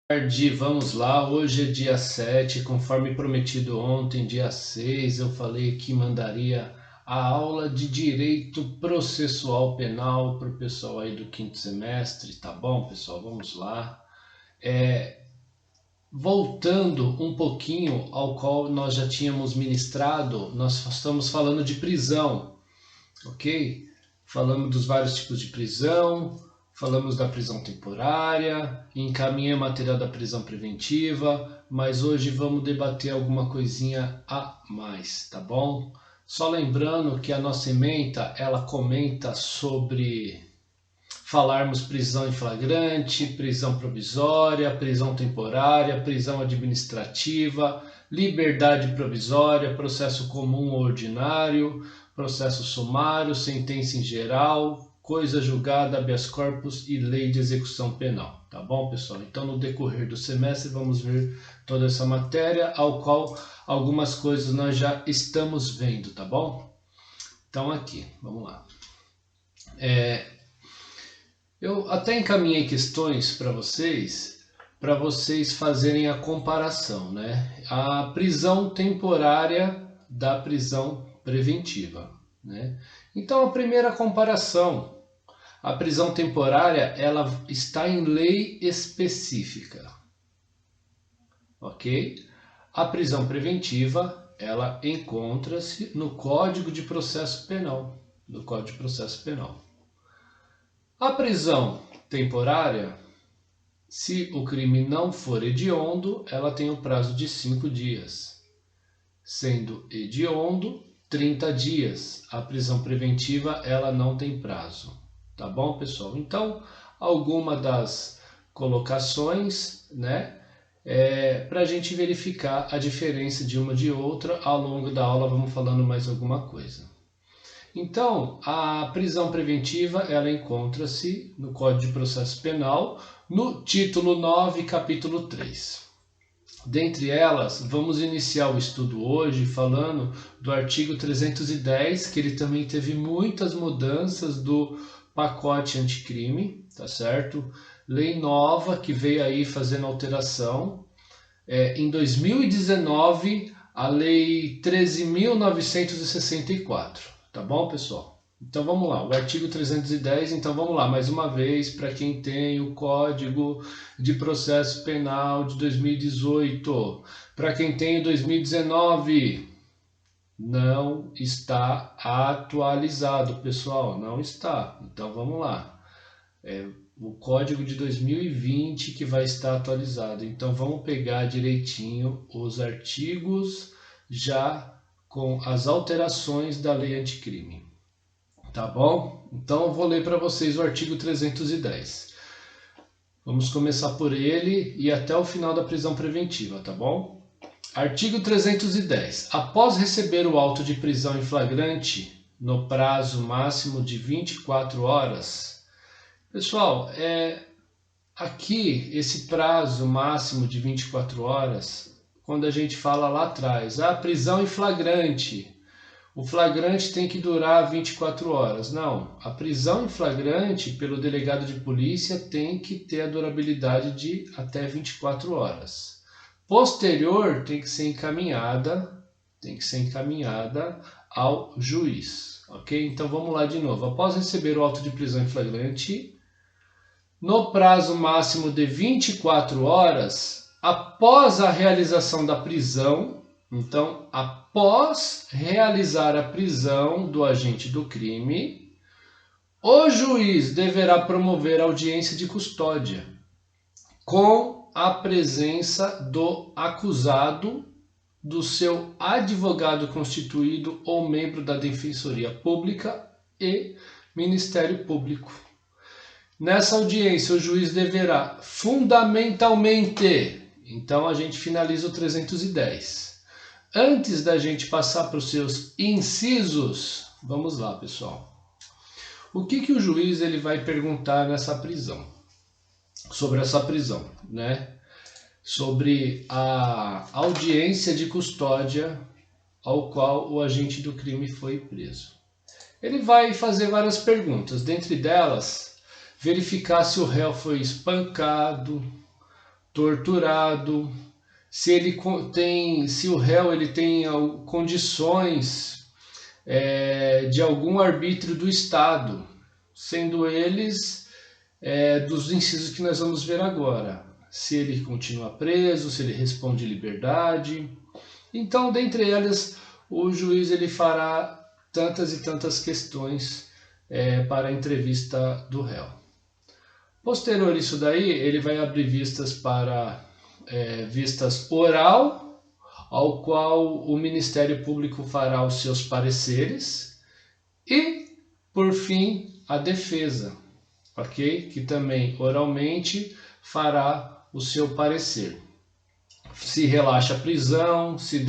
Tarde, vamos lá. Hoje é dia 7, conforme prometido ontem, dia 6, eu falei que mandaria a aula de Direito Processual Penal para o pessoal aí do quinto semestre, tá bom, pessoal? Vamos lá. Voltando um pouquinho ao qual nós já tínhamos ministrado, nós estamos falando de prisão, ok? Falamos dos vários tipos de prisão, falamos da prisão temporária, encaminhei o material da prisão preventiva, mas hoje vamos debater alguma coisinha a mais, tá bom? Só lembrando que a nossa ementa, ela comenta sobre falarmos prisão em flagrante, prisão provisória, prisão temporária, prisão administrativa, liberdade provisória, processo comum ou ordinário, processo sumário, sentença em geral, coisa julgada, habeas corpus e lei de execução penal. Tá bom, pessoal? Então, no decorrer do semestre, vamos ver toda essa matéria, ao qual algumas coisas nós já estamos vendo, tá bom? Então, aqui, vamos lá. Eu até encaminhei questões para vocês fazerem a comparação, né? A prisão temporária da prisão preventiva, né? Então, a primeira comparação, a prisão temporária, ela está em lei específica, ok? A prisão preventiva, ela encontra-se no Código de Processo Penal, no Código de Processo Penal. A prisão temporária, se o crime não for hediondo, ela tem o prazo de 5 dias. Sendo hediondo, 30 dias. A prisão preventiva, ela não tem prazo. Tá bom, pessoal? Então, alguma das colocações, né? Para a gente verificar a diferença de uma de outra. Ao longo da aula, vamos falando mais alguma coisa. Então, a prisão preventiva, ela encontra-se no Código de Processo Penal, no título 9, capítulo 3. Dentre elas, vamos iniciar o estudo hoje falando do artigo 310, que ele também teve muitas mudanças do pacote anticrime, tá certo? Lei nova que veio aí fazendo alteração. Em 2019, a Lei 13.964. Tá bom, pessoal? Então vamos lá, o artigo 310, então vamos lá, mais uma vez, para quem tem o Código de Processo Penal de 2018, para quem tem o 2019, não está atualizado, pessoal, não está. Então vamos lá, o Código de 2020 que vai estar atualizado. Então vamos pegar direitinho os artigos já com as alterações da lei anticrime. Tá bom? Então eu vou ler para vocês o artigo 310. Vamos começar por ele e até o final da prisão preventiva, tá bom? Artigo 310. Após receber o auto de prisão em flagrante no prazo máximo de 24 horas. Pessoal, aqui esse prazo máximo de 24 horas, quando a gente fala lá atrás, a prisão em flagrante, o flagrante tem que durar 24 horas. Não, a prisão em flagrante pelo delegado de polícia tem que ter a durabilidade de até 24 horas. Posterior tem que ser encaminhada ao juiz, ok? Então vamos lá de novo. Após receber o auto de prisão em flagrante, no prazo máximo de 24 horas, após a realização da prisão, então, após realizar a prisão do agente do crime, o juiz deverá promover audiência de custódia com a presença do acusado, do seu advogado constituído ou membro da Defensoria Pública e Ministério Público. Nessa audiência, o juiz deverá fundamentalmente, então a gente finaliza o 310. Antes da gente passar para os seus incisos, vamos lá, pessoal. O que o juiz ele vai perguntar nessa prisão? Sobre essa prisão, né? Sobre a audiência de custódia ao qual o agente do crime foi preso. Ele vai fazer várias perguntas, dentre delas, verificar se o réu foi espancado, torturado, se o réu ele tem condições de algum arbítrio do Estado, sendo eles dos incisos que nós vamos ver agora. Se ele continua preso, se ele responde liberdade. Então, dentre elas, o juiz ele fará tantas e tantas questões para a entrevista do réu. Posterior a isso daí, ele vai abrir vistas para vistas oral, ao qual o Ministério Público fará os seus pareceres, e, por fim, a defesa, ok? Que também oralmente fará o seu parecer. Se relaxa a prisão, se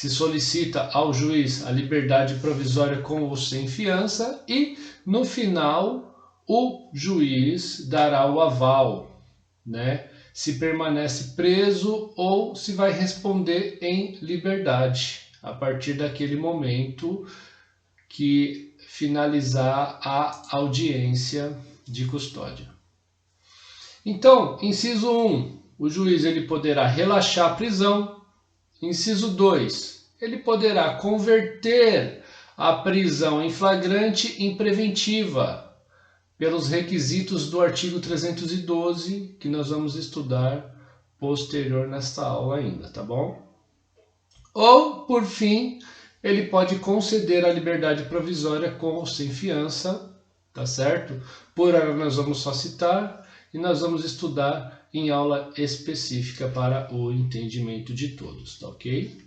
solicita ao juiz a liberdade provisória com ou sem fiança, e no final o juiz dará o aval, né? Se permanece preso ou se vai responder em liberdade a partir daquele momento que finalizar a audiência de custódia. Então, inciso 1, o juiz ele poderá relaxar a prisão. Inciso 2, ele poderá converter a prisão em flagrante em preventiva, pelos requisitos do artigo 312, que nós vamos estudar posterior nesta aula ainda, tá bom? Ou, por fim, ele pode conceder a liberdade provisória com ou sem fiança, tá certo? Por hora nós vamos só citar e nós vamos estudar em aula específica para o entendimento de todos, tá ok?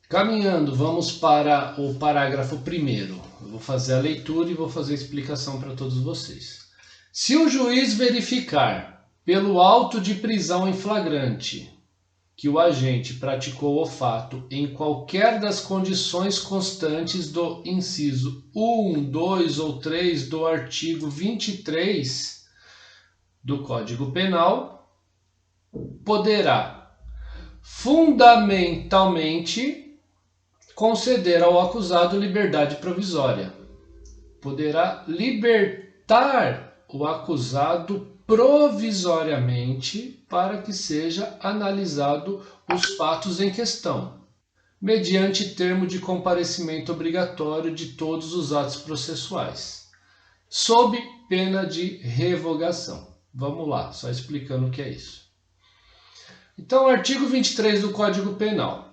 Caminhando, vamos para o parágrafo 1º. Eu vou fazer a leitura e vou fazer a explicação para todos vocês. Se o juiz verificar, pelo auto de prisão em flagrante, que o agente praticou o fato em qualquer das condições constantes do inciso 1, 2 ou 3 do artigo 23 do Código Penal, poderá fundamentalmente conceder ao acusado liberdade provisória. Poderá libertar o acusado provisoriamente para que seja analisado os fatos em questão, mediante termo de comparecimento obrigatório de todos os atos processuais, sob pena de revogação. Vamos lá, só explicando o que é isso. Então, o artigo 23 do Código Penal.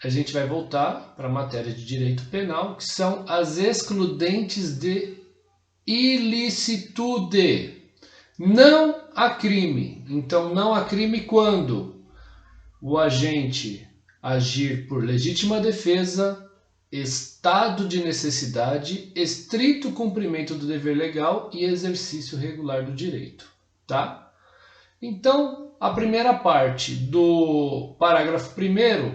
A gente vai voltar para a matéria de direito penal, que são as excludentes de ilicitude. Não há crime. Então, não há crime quando o agente agir por legítima defesa, estado de necessidade, estrito cumprimento do dever legal e exercício regular do direito, tá? Então, a primeira parte do parágrafo 1º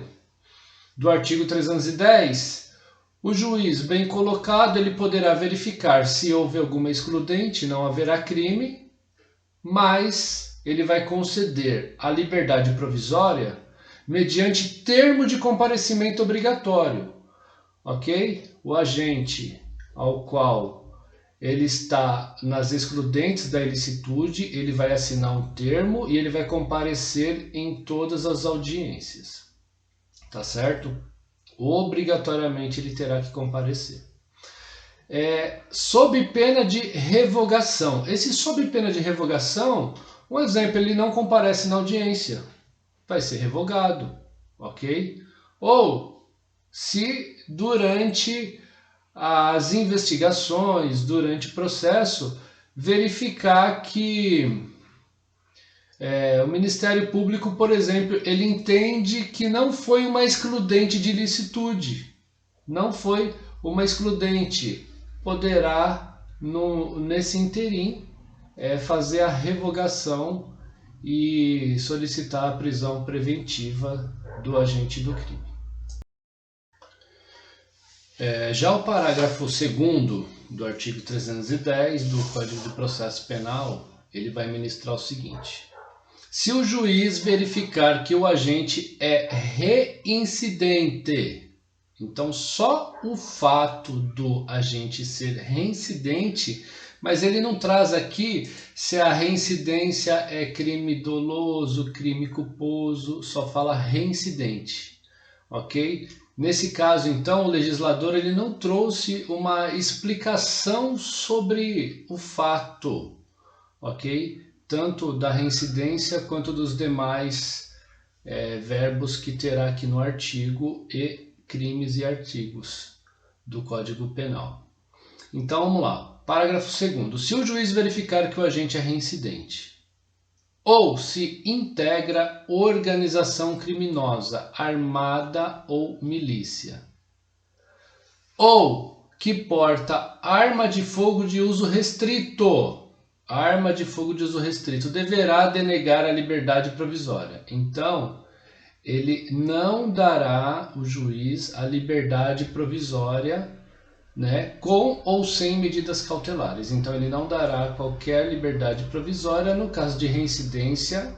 do artigo 310, o juiz bem colocado, ele poderá verificar se houve alguma excludente, não haverá crime, mas ele vai conceder a liberdade provisória mediante termo de comparecimento obrigatório, ok? O agente ao qual ele está nas excludentes da ilicitude, ele vai assinar um termo e ele vai comparecer em todas as audiências, tá certo? Obrigatoriamente ele terá que comparecer. Sob pena de revogação. Esse sob pena de revogação, um exemplo, ele não comparece na audiência, vai ser revogado, ok? Ou se durante as investigações, durante o processo, verificar que o Ministério Público, por exemplo, ele entende que não foi uma excludente de ilicitude, não foi uma excludente, poderá, nesse interim, fazer a revogação e solicitar a prisão preventiva do agente do crime. Já o parágrafo 2º do artigo 310 do Código de Processo Penal, ele vai ministrar o seguinte: se o juiz verificar que o agente é reincidente, então só o fato do agente ser reincidente, Mas ele não traz aqui se a reincidência é crime doloso, crime culposo, só fala reincidente, ok? Nesse caso, então, o legislador ele não trouxe uma explicação sobre o fato, ok? Tanto da reincidência quanto dos demais verbos que terá aqui no artigo e crimes e artigos do Código Penal. Então vamos lá, parágrafo 2º. Se o juiz verificar que o agente é reincidente ou se integra organização criminosa, armada ou milícia, ou que porta arma de fogo de uso restrito, deverá denegar a liberdade provisória. Então, ele não dará, o juiz, a liberdade provisória, né, com ou sem medidas cautelares. Então, ele não dará qualquer liberdade provisória no caso de reincidência,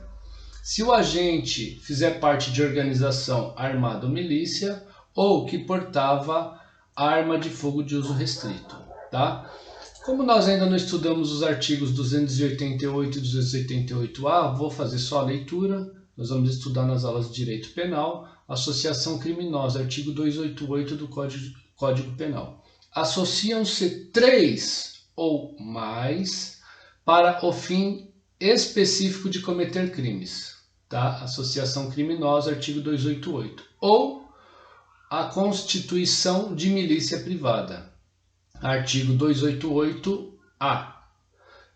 se o agente fizer parte de organização armada ou milícia, ou que portava arma de fogo de uso restrito, tá? Como nós ainda não estudamos os artigos 288 e 288A, vou fazer só a leitura. Nós vamos estudar nas aulas de Direito Penal, associação criminosa, artigo 288 do Código Penal. Associam-se 3 ou mais para o fim específico de cometer crimes, tá? Associação criminosa, artigo 288. Ou a constituição de milícia privada, artigo 288-A.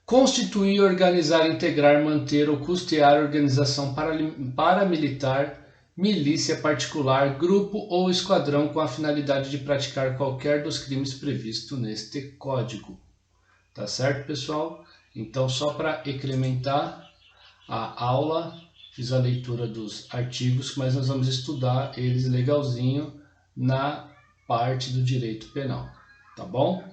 Constituir, organizar, integrar, manter ou custear organização paramilitar, milícia particular, grupo ou esquadrão com a finalidade de praticar qualquer dos crimes previstos neste código. Tá certo, pessoal? Então, só para incrementar a aula, fiz a leitura dos artigos, mas nós vamos estudar eles legalzinho na parte do direito penal. Tá bom?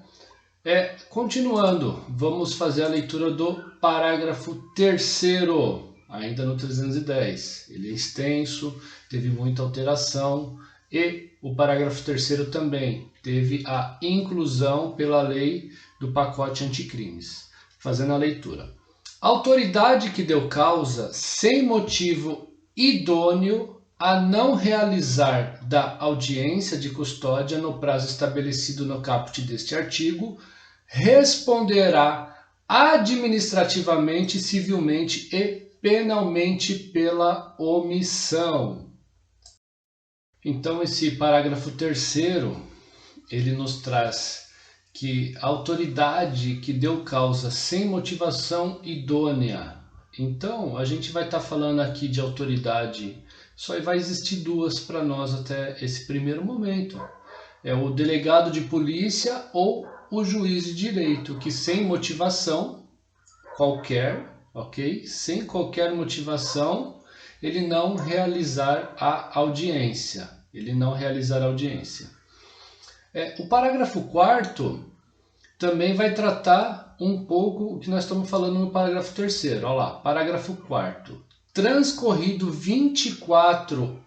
Continuando, vamos fazer a leitura do parágrafo 3º, ainda no 310. Ele é extenso, teve muita alteração e o parágrafo 3º também teve a inclusão pela lei do pacote anticrimes. Fazendo a leitura. Autoridade que deu causa sem motivo idôneo a não realizar da audiência de custódia no prazo estabelecido no caput deste artigo, responderá administrativamente, civilmente e penalmente pela omissão. Então, esse parágrafo 3º, ele nos traz que a autoridade que deu causa sem motivação idônea. Então, a gente vai estar falando aqui de autoridade. Só vai existir duas para nós até esse primeiro momento. É o delegado de polícia ou o juiz de direito, que sem motivação qualquer, ok? Sem qualquer motivação, ele não realizar a audiência. O parágrafo 4º também vai tratar um pouco o que nós estamos falando no parágrafo 3º. Olha lá, parágrafo 4º. Transcorrido 24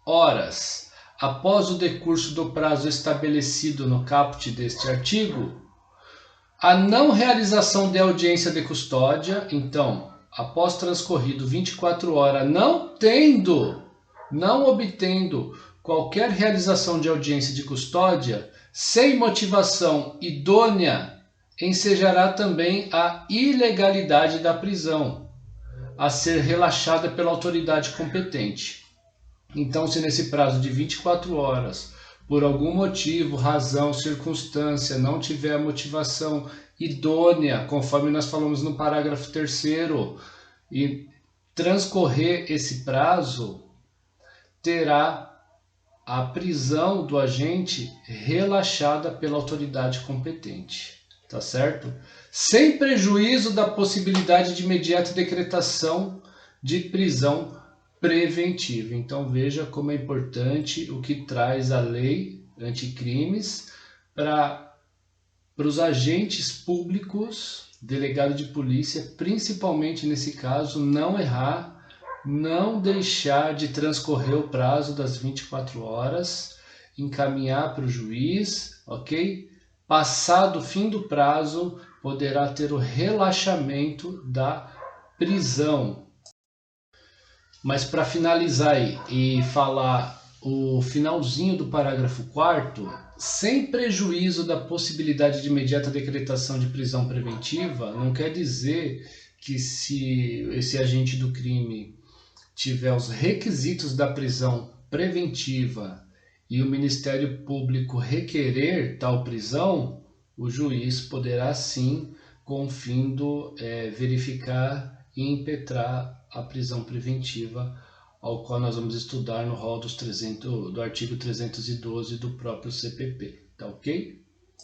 horas após o decurso do prazo estabelecido no caput deste artigo, a não realização de audiência de custódia, então, após transcorrido 24 horas, não obtendo qualquer realização de audiência de custódia, sem motivação idônea, ensejará também a ilegalidade da prisão, a ser relaxada pela autoridade competente. Então, se nesse prazo de 24 horas, por algum motivo, razão, circunstância, não tiver a motivação idônea, conforme nós falamos no parágrafo 3º, e transcorrer esse prazo, terá a prisão do agente relaxada pela autoridade competente. Tá certo? Sem prejuízo da possibilidade de imediata decretação de prisão preventiva. Então veja como é importante o que traz a lei anticrimes para os agentes públicos, delegado de polícia, principalmente nesse caso, não errar, não deixar de transcorrer o prazo das 24 horas, encaminhar para o juiz, ok? Passado o fim do prazo, poderá ter o relaxamento da prisão. Mas para finalizar aí e falar o finalzinho do parágrafo 4º, sem prejuízo da possibilidade de imediata decretação de prisão preventiva, não quer dizer que se esse agente do crime tiver os requisitos da prisão preventiva e o Ministério Público requerer tal prisão, o juiz poderá sim, com o fim verificar e impetrar a prisão preventiva, ao qual nós vamos estudar no rol do artigo 312 do próprio CPP, tá ok?